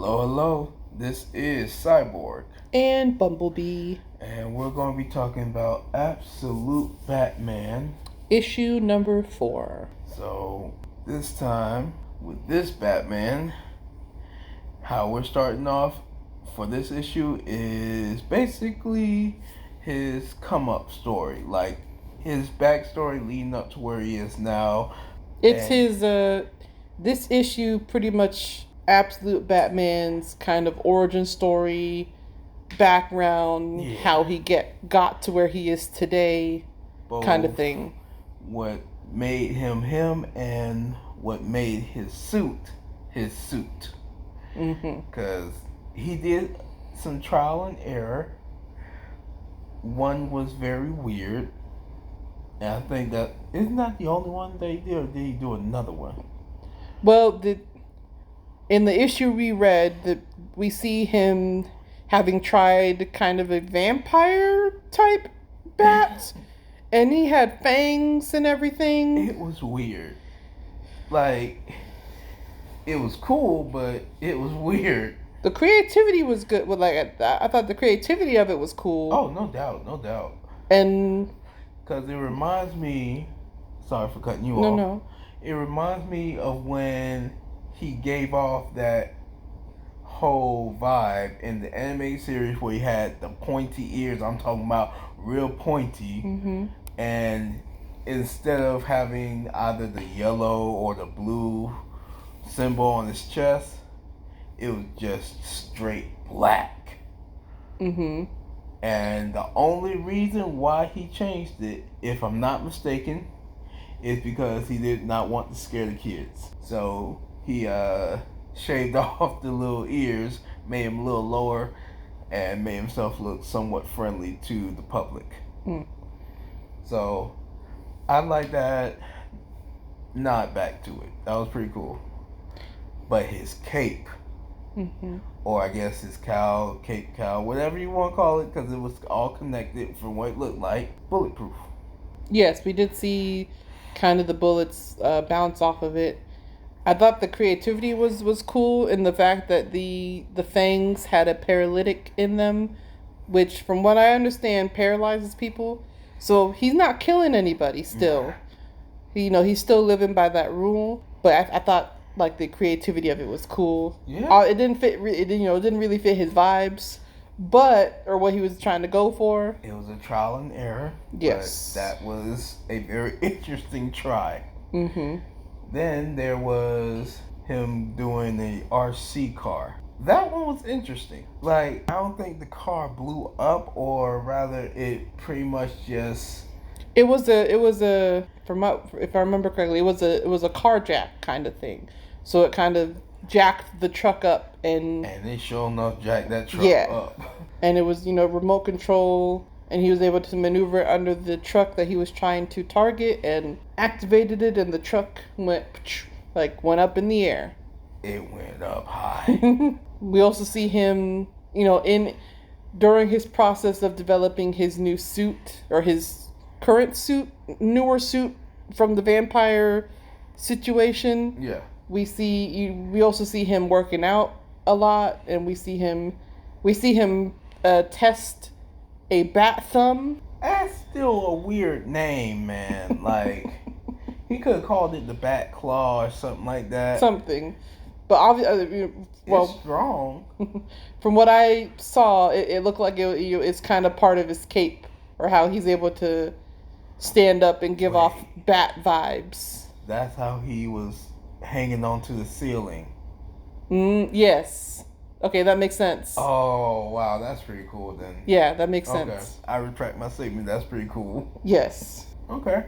Hello, hello. This is Cyborg. And Bumblebee. And we're going to be talking about Absolute Batman. Issue number 4. So, this time, with this Batman, how we're starting off for this issue is basically his come-up story. Like, his backstory leading up to where he is now. It's his, this issue pretty much Absolute Batman's kind of origin story, background, how he got to where he is today, Both kind of thing. What made him him and what made his suit his suit. Because he did some trial and error. One was very weird. And I think that isn't that the only one that he did, or did he do another one? Well, in the issue we read, we see him having tried kind of a vampire type bat, and he had fangs and everything. It was weird. Like, it was cool, but it was weird. The creativity was good. Well, like I thought the creativity of it was cool. Oh, no doubt, no doubt. And because it reminds me, sorry for cutting you off. No. It reminds me of when he gave off that whole vibe in the animated series where he had the pointy ears. I'm talking about real pointy. And instead of having either the yellow or the blue symbol on his chest, it was just straight black. And the only reason why he changed it, if I'm not mistaken, is because he did not want to scare the kids. So he shaved off the little ears, made him a little lower, and made himself look somewhat friendly to the public. So I like that nod back to it. That was pretty cool. But his cape, or I guess his cape cowl, whatever you want to call it, because it was all connected from what it looked like, bulletproof. Yes, we did see kind of the bullets bounce off of it. I thought the creativity was cool in the fact that the fangs had a paralytic in them, which from what I understand paralyzes people. So he's not killing anybody still. He's still living by that rule. But I thought like the creativity of it was cool. Yeah. It didn't fit. It didn't really fit his vibes, or what he was trying to go for. It was a trial and error. Yes, but that was a very interesting try. Then there was him doing the RC car. That one was interesting. Like, I don't think the car blew up, or rather, it pretty much just. It was a if I remember correctly, it was a car jack kind of thing. So it kind of jacked the truck up and they sure enough jacked that truck up. And it was remote control, and he was able to maneuver under the truck that he was trying to target and activated it, and the truck went up in the air. It went up high. We also see him, during his process of developing his new suit, or his current suit, newer suit from the vampire situation. Yeah. We also see him working out a lot, and we see him test a bat thumb. That's still a weird name, man. Like, he could have called it the Bat Claw or something like that. Something. But obviously, it's strong. From what I saw, it looked like it's kind of part of his cape, or how he's able to stand up and give off bat vibes. That's how he was hanging onto the ceiling. Yes. Okay, that makes sense. Oh, wow, that's pretty cool then. Yeah, that makes sense. I retract my statement. That's pretty cool. Yes. Okay.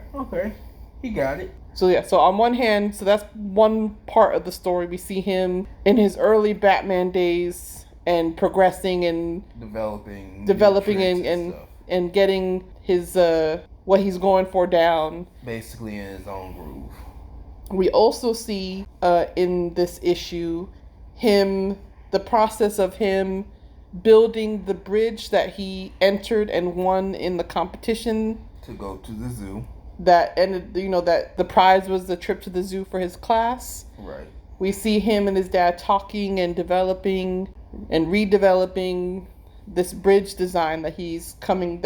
He got it. So on one hand, that's one part of the story. We see him in his early Batman days and progressing and developing and getting his what he's going for down. Basically in his own groove. We also see in this issue the process of him building the bridge that he entered and won in the competition to go to the zoo. That ended, that the prize was the trip to the zoo for his class. Right. We see him and his dad talking and developing and redeveloping this bridge design that he's coming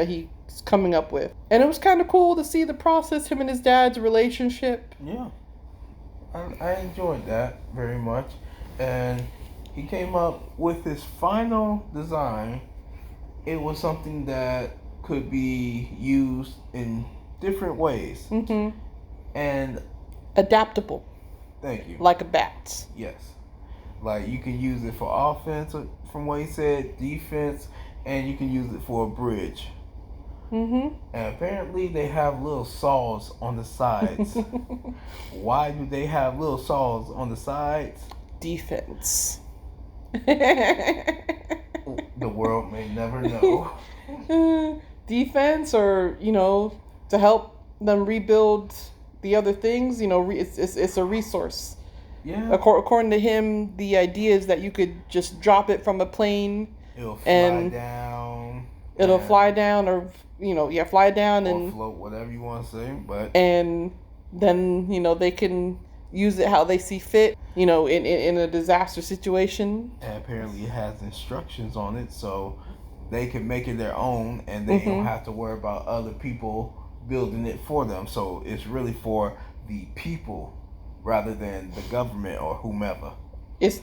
up with. And it was kind of cool to see the process, him and his dad's relationship. Yeah, I enjoyed that very much. And he came up with his final design. It was something that could be used in different ways. Mm-hmm. And adaptable. Thank you. Like a bat. Yes. Like you can use it for offense, from what he said, defense, and you can use it for a bridge. Mm-hmm. And apparently they have little saws on the sides. Why do they have little saws on the sides? Defense. The world may never know. Defense, or to help them rebuild the other things. It's a resource. Yeah. According to him, the idea is that you could just drop it from a plane. It'll fly down. It'll fly down, or fly down or and float, whatever you want to say. But and then they can use it how they see fit. In a disaster situation. And apparently, it has instructions on it, so they can make it their own, and they don't have to worry about other people building it for them. So it's really for the people rather than the government or whomever. It's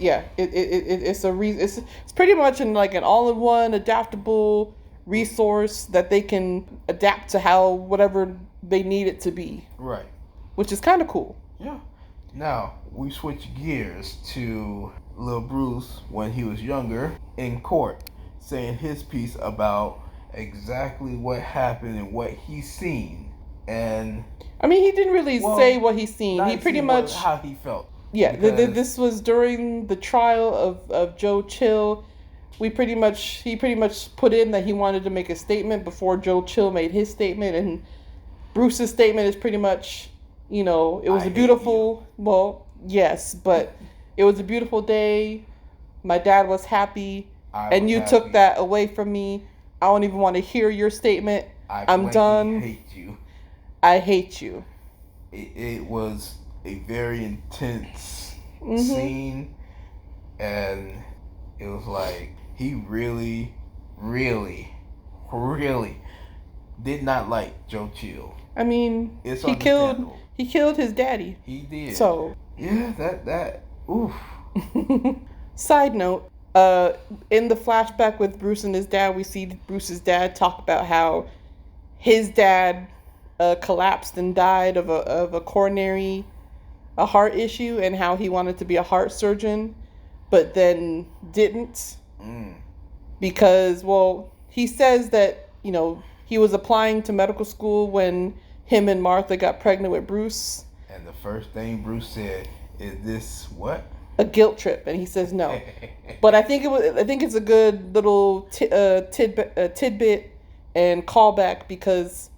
pretty much an all-in-one adaptable resource that they can adapt to whatever they need it to be. Right. Which is kind of cool. Yeah. Now we switch gears to Lil Bruce when he was younger in court, saying his piece about exactly what happened and what he's seen. And I mean, he didn't really say what he's seen. He pretty much how he felt. Yeah, this was during the trial of Joe Chill. He pretty much put in that he wanted to make a statement before Joe Chill made his statement, and Bruce's statement is pretty much, it was a beautiful. Well, yes, but it was a beautiful day. My dad was happy, and you took that away from me. I don't even want to hear your statement. I'm done. Hate you. I hate you. It was a very intense scene, and it was like he really, really, really did not like Joe Chill. I mean, he killed his daddy. He did. So yeah, that oof. Side note, in the flashback with Bruce and his dad, we see Bruce's dad talk about how his dad collapsed and died of a heart issue, and how he wanted to be a heart surgeon, but then didn't because, well, he says that he was applying to medical school when him and Martha got pregnant with Bruce. And the first thing Bruce said is, "This what? A guilt trip?" And he says no. But I think it's a good little tidbit and callback, because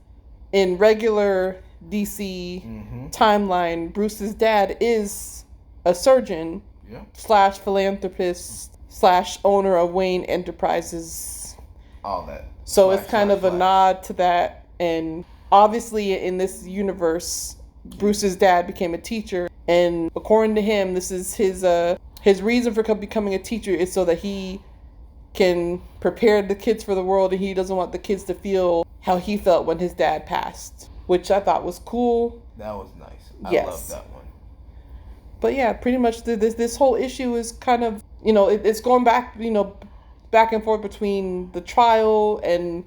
in regular DC timeline, Bruce's dad is a surgeon / philanthropist / owner of Wayne Enterprises. All that. So it's kind of a nod to that. And obviously in this universe, Bruce's dad became a teacher, and according to him, this is his reason for becoming a teacher is so that he can prepare the kids for the world, and he doesn't want the kids to feel how he felt when his dad passed, which I thought was cool. That was nice. I love that one. But yeah, pretty much this whole issue is kind of, it's going back, back and forth between the trial and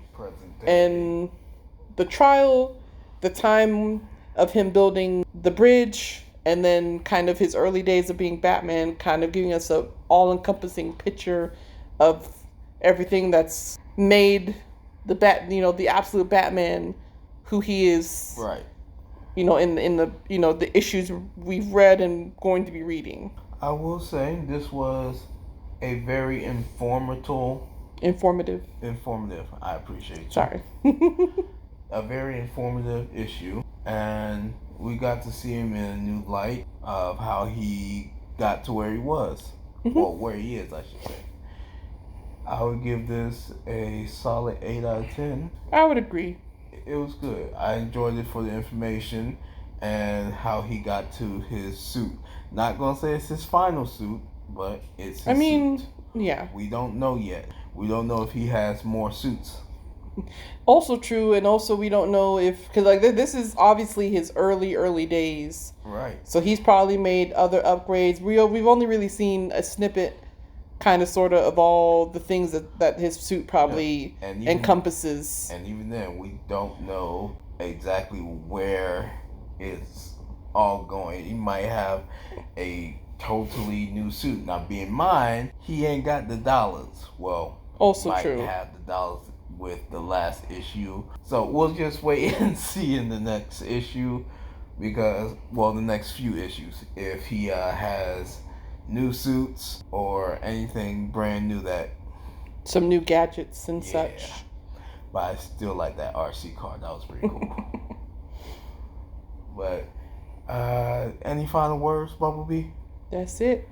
the trial, the time of him building the bridge, and then kind of his early days of being Batman, kind of giving us a all-encompassing picture of everything that's made the absolute Batman who he is. Right. In the the issues we've read and going to be reading. I will say this was a very informative. I appreciate you. Sorry. A very informative issue, and we got to see him in a new light of how he got to where he was, or where he is, I should say. I would give this a solid 8 out of 10. I would agree. It was good. I enjoyed it for the information, and how he got to his suit. Not gonna say it's his final suit, but it's his suit. Yeah. We don't know yet. We don't know if he has more suits. Also true, and also we don't know if, because like this is obviously his early days, Right. so he's probably made other upgrades. We've only really seen a snippet, kind of sort of all the things that his suit probably encompasses. And even then, we don't know exactly where it's all going. He might have a totally new suit. Now, bear in mind, he ain't got the dollars. Well, also might true. have the dollars with the last issue. So we'll just wait and see in the next issue, because, well, the next few issues, if he has new suits or anything brand new, that some new gadgets and such. But I still like that RC car. That was pretty cool. But any final words, Bumblebee? That's it.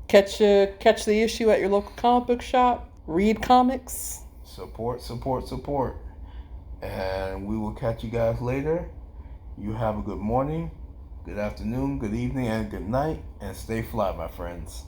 Catch the issue at your local comic book shop. Read comics. Support. And we will catch you guys later. You have a good morning, good afternoon, good evening, and good night. And stay fly, my friends.